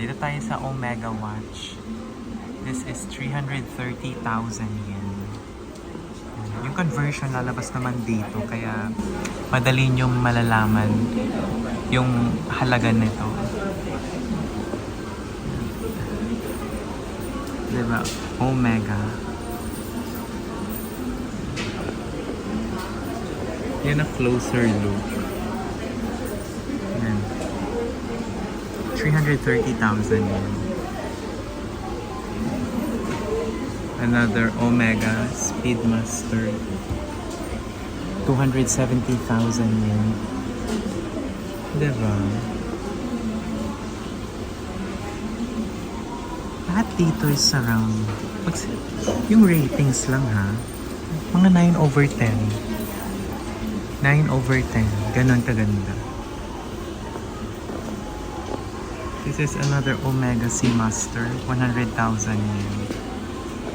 Dito tayo sa Omega Watch. This is 330,000 yen. Yung conversion lalabas naman dito, kaya madali nyong malalaman yung halaga nito. Diba? Omega. Yan a closer look. Yan. 330,000 yen. Another Omega Speedmaster. 270,000 yen. Diba? Lahat dito is around, yung ratings lang ha, mga 9/10. 9/10. Ganon kaganda. This is another Omega Seamaster. 100,000 yen.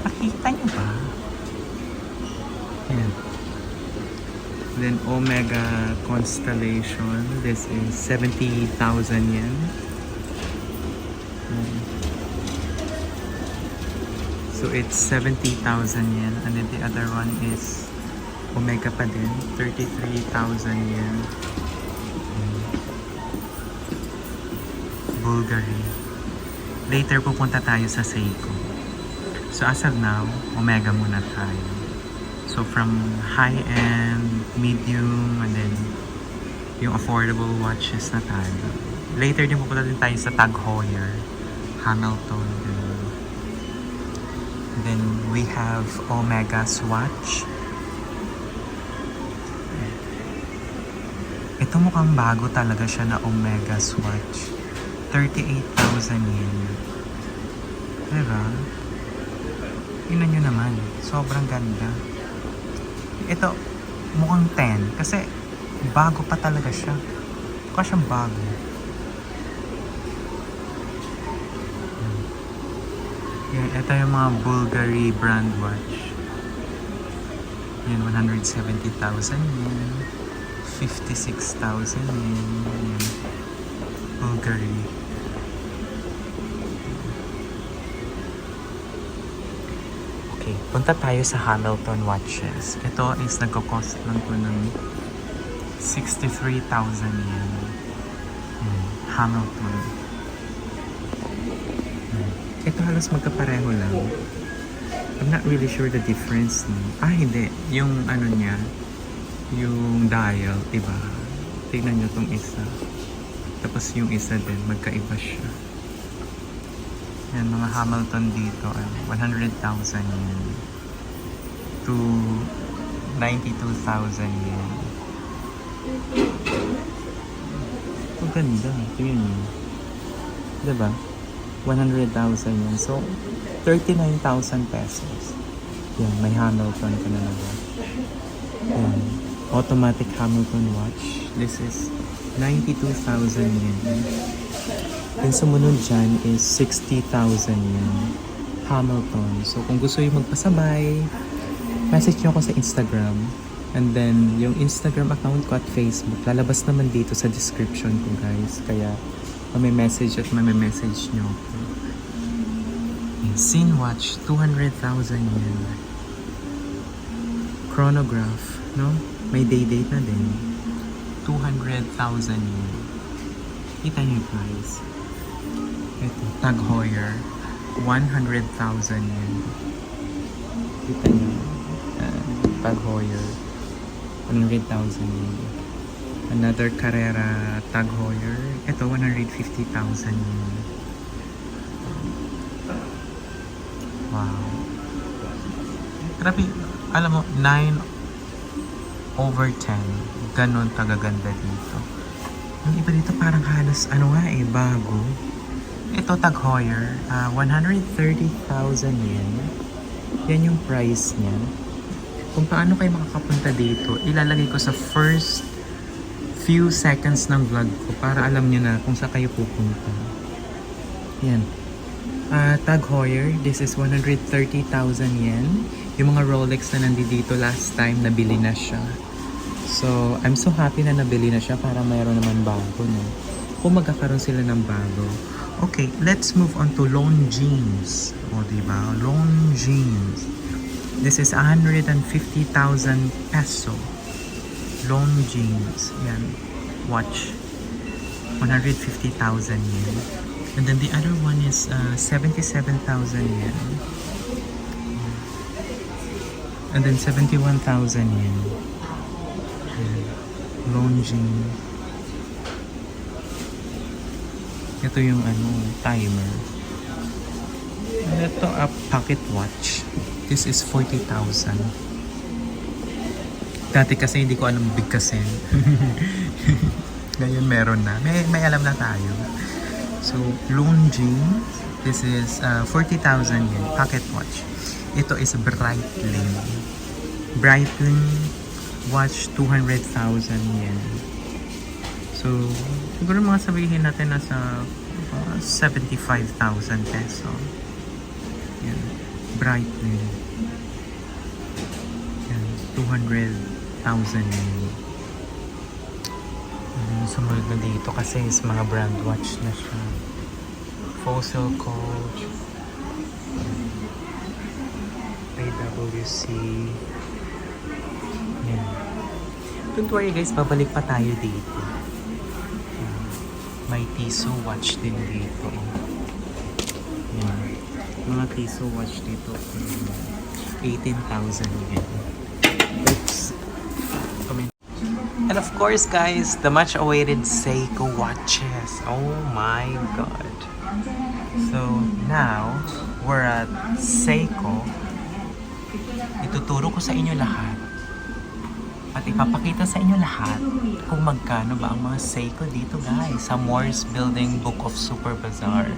Nakita niyo ba? Ayan. Then Omega Constellation. This is 70,000 yen. So it's 70,000 yen. And then the other one is Omega pa din. 33,000 yen. Bulgari. Later pupunta tayo sa Seiko. So as of now, Omega muna tayo. So from high-end, medium, and then yung affordable watches na tayo. Later din pupunta din tayo sa Tag Heuer, Hamilton. And then we have Omega Swatch. Ito mukhang bago talaga siya na Omega Swatch. 38,000 yen. Diba? Tingnan nyo naman. Sobrang ganda. Ito, mukhang 10. Kasi bago pa talaga siya. Mukha siyang bago. Yan, ito yung mga Bulgari brand watch. Yan, 170,000 yen. 56,000 yen. Yan. Bulgari. Okay, punta tayo sa Hamilton watches. Ito is nagko-cost lang po ng 63,000 yen. Hamilton. Ito halos magkapareho lang. I'm not really sure the difference. Hindi. Yung ano niya, yung dial, iba. Tignan nyo tong isa. Tapos yung isa din, magkaiba siya. Yan, mga Hamilton dito, 100,000 yen to 92,000 yen. Ang ganda, tingnan nyo. Diba? 100,000 yen. So, 39,000 pesos. Yan, may Hamilton ka na watch. Yan, automatic Hamilton watch. This is 92,000 yen. Yung sumunod dyan is 60,000 yen. Hamilton. So kung gusto yung magpasabay, message nyo ako sa Instagram. And then yung Instagram account ko at Facebook, lalabas naman dito sa description ko guys. Kaya message at message nyo ako. Scene watch, 200,000 yen. Chronograph, no? May day-date na din. 200,000 yen. Kita nyo guys. Ito, Tag Heuer. 100,000 yen. Kita nyo. Tag Heuer. 100,000 yen. Another Carrera Tag Heuer. Ito, 150,000 yen. Wow. Grabe, alam mo, 9/10. Ganon kagaganda dito. Yung iba dito parang halos bago. Ito Tag Heuer, 130,000 yen. Yan yung price niya. Kung paano kayo makakapunta dito, ilalagay ko sa first few seconds ng vlog ko para alam niyo na kung saan kayo pupunta. Yan. Tag Heuer, this is 130,000 yen. Yung mga Rolex na nandito last time, nabili na siya. So, I'm so happy na nabili na siya para mayroon naman bago, no? Kung magkakaroon sila ng bago, Okay, let's move on to Longines. O, diba? Longines. This is 150,000 peso. Longines. Yan. Watch. 150,000 yen. And then the other one is 77,000 yen. And then 71,000 yen. Longines. Ito yung timer. And ito a pocket watch. This is 40,000. Dati kasi hindi ko alam bigkasin. Ngayon meron na. May alam na tayo. So, Longines. This is 40,000 yen. Pocket watch. Ito is Breitling. Breitling watch 200,000 yen. So, siguro mga sabihin natin nasa 75,000 peso. Yan. Breitling. Yan. 200,000 yen. Sumunod na dito kasi is mga brand watch na siya. Fossil Coach. PwC. Yan. Don't worry guys, babalik pa tayo dito. May Tissot watch din dito. Yan. Mga Tissot watch dito. 18,000 yen. Oops. And of course guys, the much awaited Seiko watches. Oh my god. So now, we're at Seiko. Ituturo ko sa inyo lahat. At ipapakita sa inyo lahat kung magkano ba ang mga Seiko dito guys sa Morse Building Book of Super Bazaar.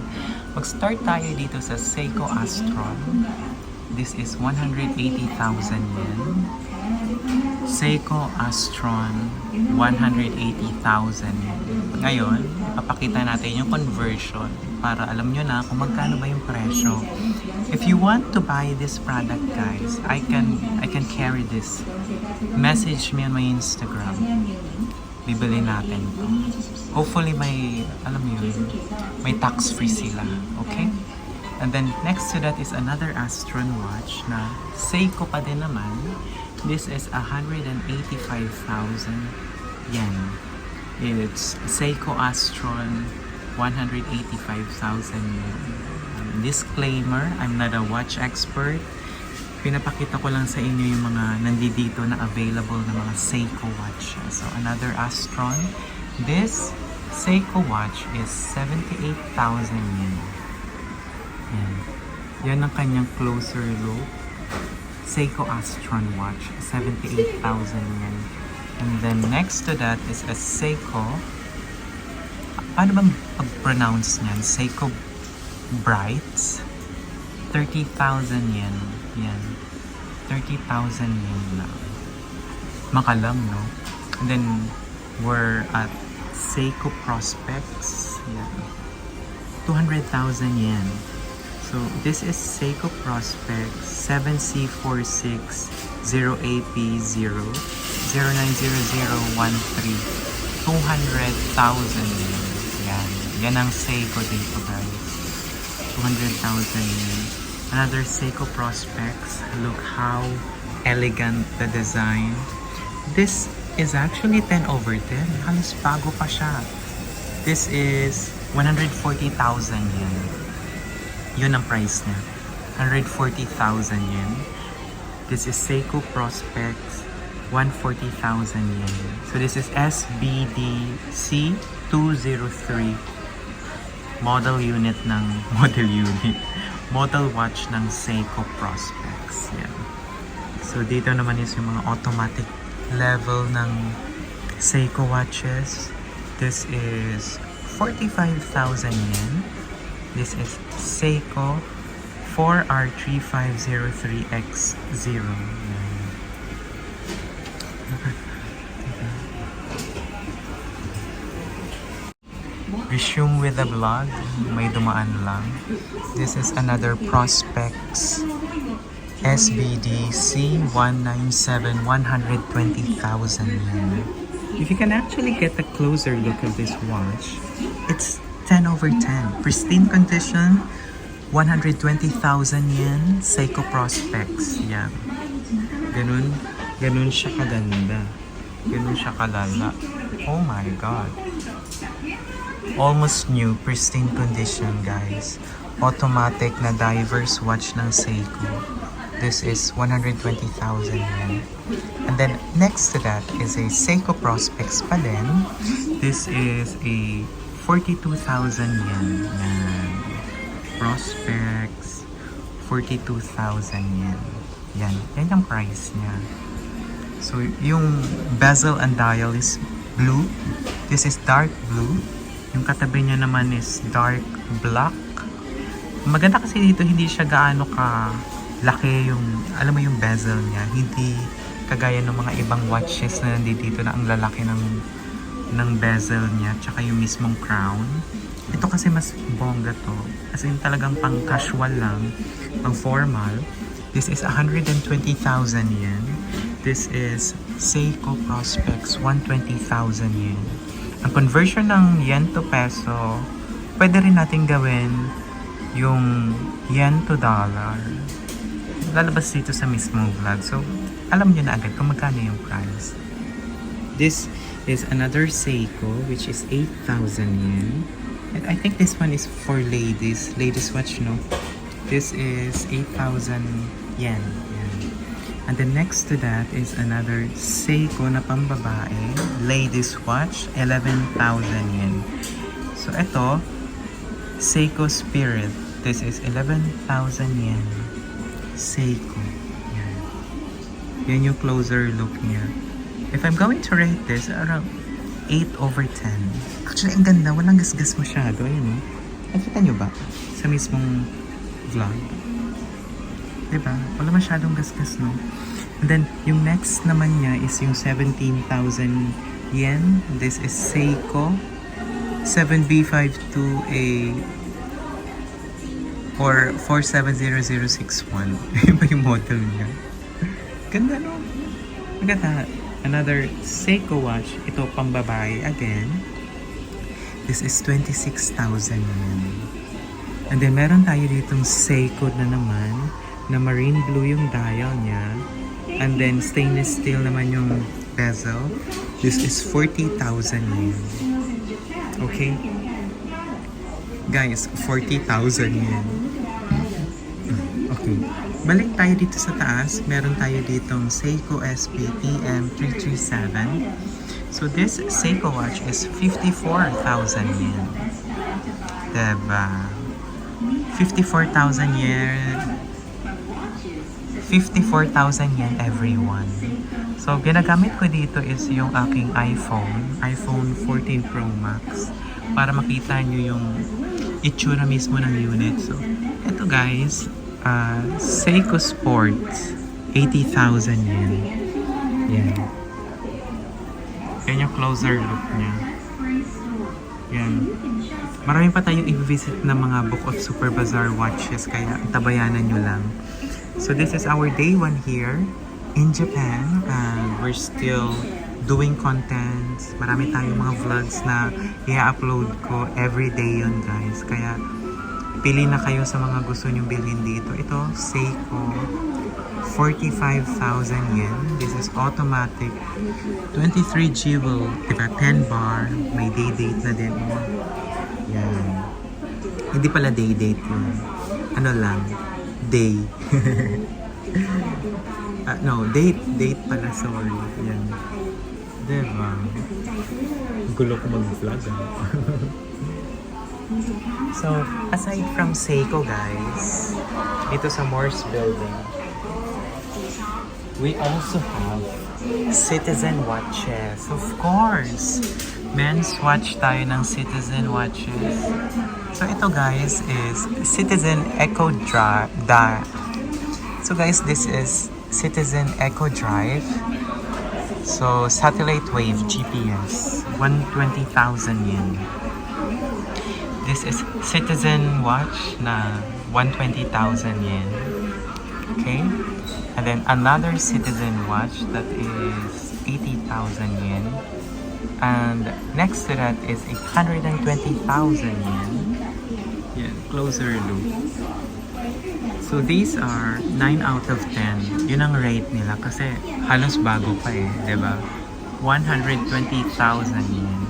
Mag-start tayo dito sa Seiko Astron. This is 180,000 yen. Seiko Astron 180,000 yen. Ngayon, ipapakita natin yung conversion para alam nyo na kung magkano ba yung presyo. If you want to buy this product guys, I can carry this. Message me on my Instagram. Bibili natin to. Hopefully may, alam mo yun, may tax-free sila. Okay? And then next to that is another Astron watch na Seiko pa din naman. This is 185,000 yen. It's Seiko Astron 185,000 yen. Disclaimer, I'm not a watch expert. Pinapakita ko lang sa inyo yung mga nandito na available na mga Seiko watches. So another Astron. This Seiko watch is 78,000 yen. Yan. Yan ang kanyang closer look. Seiko Astron watch, 78,000 yen. And then next to that is a Seiko. Paano bang pag-pronounce niyan? Seiko Brights. 30,000 yen. Yan. 30,000 yen lang. Makalang, no? And then we're at Seiko Prospects. Yan. 200,000 yen. So, this is Seiko Prospects 7C46-0AP0 090013 200,000 yen. Yan. Yan ang Seiko dito guys. 200,000 yen. Another Seiko Prospects. Look how elegant the design. This is actually 10 over 10. Halos bago pa siya. This is 140,000 yen. Yun ang price niya. 140,000 yen. This is Seiko Prospects 140,000 yen. So this is SBDC 203 model unit model watch ng Seiko Prospects. Yan. So dito naman is yung mga automatic level ng Seiko watches. This is 45,000 yen. This is Seiko 4R3503X0. Resume with the vlog. May dumaan lang. This is another Prospects SBD C197 120,000 yen. If you can actually get a closer look at this watch, it's 10 over 10. Pristine condition, 120,000 yen. Seiko Prospects. Yan. Ganun siya kaganda. Ganun siya kalala. Oh my God. Almost new, pristine condition, guys. Automatic na diver's watch ng Seiko. This is 120,000 yen. And then next to that is a Seiko Prospects pa din. This is a 42,000 yen. Yan. Prospects, 42,000 yen. Yan. Yan ang price niya. So, yung bezel and dial is blue. This is dark blue. Yung katabi niya naman is dark black. Maganda kasi dito, hindi siya gaano ka laki yung, alam mo yung bezel niya. Hindi kagaya ng mga ibang watches na nandito na ang lalaki ng bezel niya. Tsaka yung mismong crown. Ito kasi mas bongga to. As in talagang pang casual lang. Pang formal. This is 120,000 yen. This is Seiko Prospects, 120,000 yen. Ang conversion ng yen to peso, pwede rin natin gawin yung yen to dollar. Lalabas dito sa mismong vlog. So, alam niyo na agad kung magkano yung price. This is another Seiko, which is 8,000 yen. And I think this one is for ladies. Ladies watch, no? This is 8,000 yen. And then next to that is another Seiko na pambabae, ladies watch, 11,000 yen. So ito, Seiko Spirit. This is 11,000 yen. Seiko. Yan. Yan yung closer look niya. If I'm going to rate this, around 8 over 10. Actually, ang ganda. Walang gasgas masyado. Ayan, oh. Nakita nyo ba? Sa mismong vlog. Diba? Wala masyadong gasgas, no? And then, yung next naman niya is yung 17,000 yen. This is Seiko 7B52A or 470061. Iba yung model niya. Ganda, no? Maganda. Another Seiko watch. Ito, pambabae again. This is 26,000 yen. And then, meron tayo ditong Seiko na naman na marine blue yung dial niya. And then, stainless steel naman yung bezel. This is 40,000 yen. Okay? Guys, 40,000 yen. Okay. Balik tayo dito sa taas. Meron tayo ditong Seiko SP TM337. So, this Seiko watch is 54,000 yen. Diba? 54,000 yen. 54,000 yen everyone. So, ginagamit ko dito is yung aking iPhone 14 Pro Max para makita nyo yung itsura mismo ng unit. So, eto guys, Seiko Sports, 80,000 yen. Yan. Yan yung closer look niya. Yan. Marami pa tayong i-visit na mga Book of Super Bazaar watches, kaya tabayanan nyo lang. So this is our day 1 here in Japan. We're still doing contents. Marami tayong mga vlogs na i-upload ko everyday yun, guys. Kaya pili na kayo sa mga gusto nyong bilhin dito. Ito, Seiko, 45,000 yen. This is automatic. 23 jewel, diba? 10 bar. May day date na din. Yan. Hindi pala day date yun. Ano lang, day. No, date pala, sorry. Yan. Diba? Gulo ko mag-vlog. So, aside from Seiko, guys, ito sa Morse Building, we also have Citizen watches. Of course! Men's watch tayo ng Citizen watches. So, ito guys is Citizen Echo Drive. So guys, this is Citizen Echo Drive. So, satellite wave GPS. 120,000 yen. This is Citizen watch na 120,000 yen. Okay? And then another Citizen watch that is 80,000 yen. And next to that is 120,000 yen. Yan, closer look. So these are 9 out of 10. Yun ang rate nila kasi halos bago pa eh, di ba? 120,000 yen.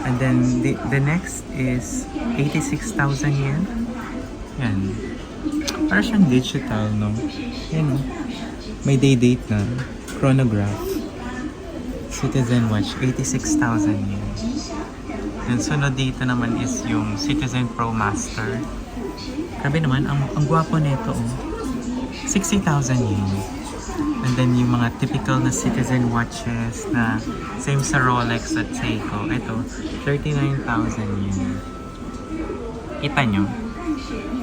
And then the next is 86,000 yen. Yan. Para siyang digital, no? Yan, no? May date na. Chronograph. Citizen Watch, 86,000 yen. And sunod dito naman is yung Citizen Pro Master. Grabe naman, ang gwapo nito, oh. 60,000 yen. And then yung mga typical na Citizen watches na same sa Rolex at Seiko. Ito, 39,000 yen. Kita nyo?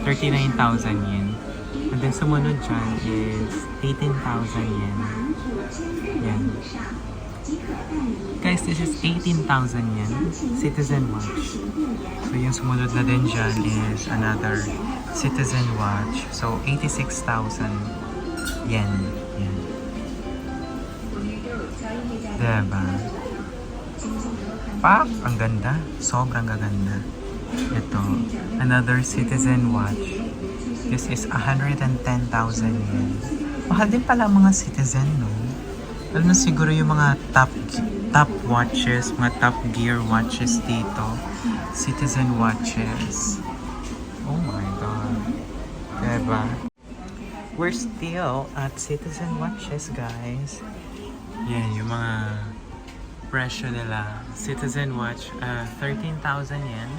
39,000 yen. And then sumunod dyan is 18,000 yen. Yan. Guys, this is 18,000 yen. Citizen watch. So yung sumunod na din dyan is another Citizen watch. So 86,000 yen. Yan. Diba? Pak! Ang ganda. Sobrang gaganda. Ito. Another Citizen watch. This is 110,000 yen. Mahal din pala ang mga Citizen, no? Alam mo siguro yung mga top watches, mga top gear watches dito. Citizen watches. Oh my God. Diba? We're still at Citizen watches, guys. Yan, yung mga presyo nila. Citizen watch, 13,000 yen.